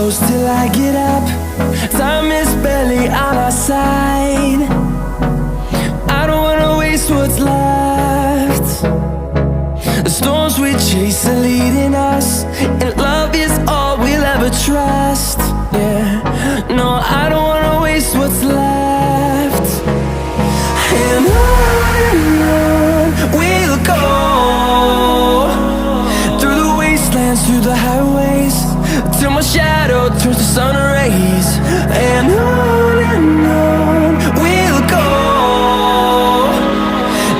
close till I get up. Time is barely on our side. I don't wanna waste what's left. The storms we chase are leading us, and love is all we'll ever trust. Yeah, no, I don't wanna waste what's left. And on we'll go, through the wastelands, through the highways, till my shadow turns to sun rays. And on we'll go,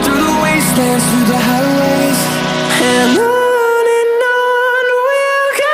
through the wastelands, through the highways, and on we'll go.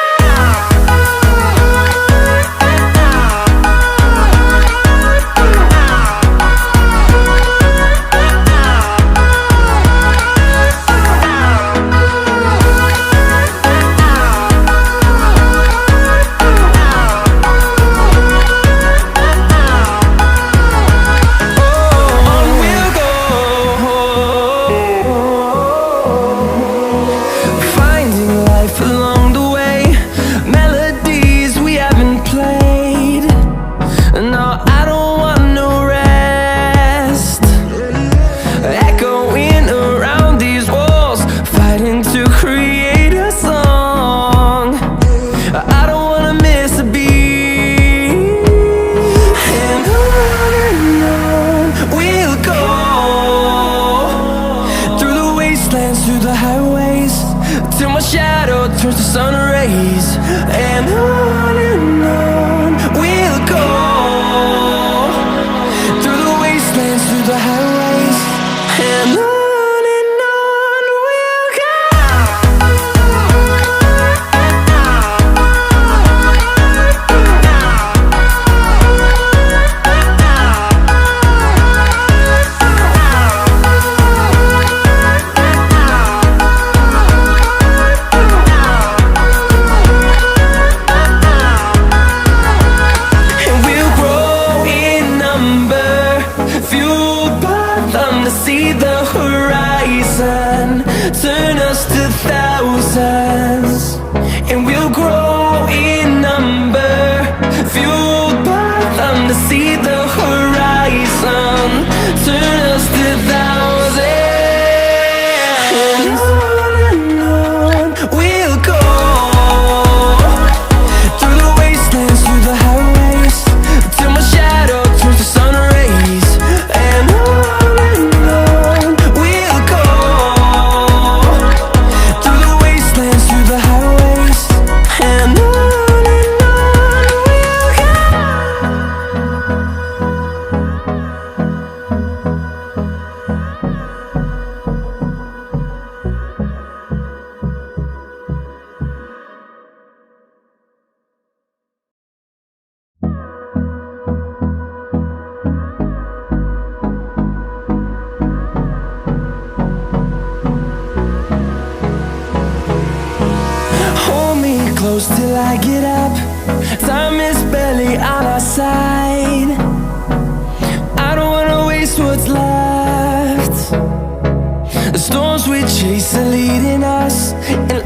Through the highways, till my shadow turns to sun rays. And on we'll go, through the wastelands, through the highways, and on we'll go. See the horizon turn us to thousands, and we'll grow in number, fueled by them. To see the horizon turn us to thousands, and on we'll go, through the wastelands, through the highways, till my shadow turns to sun rays. And close till I get up. Time is barely on our side. I don't wanna waste what's left. The storms we chase are leading us, and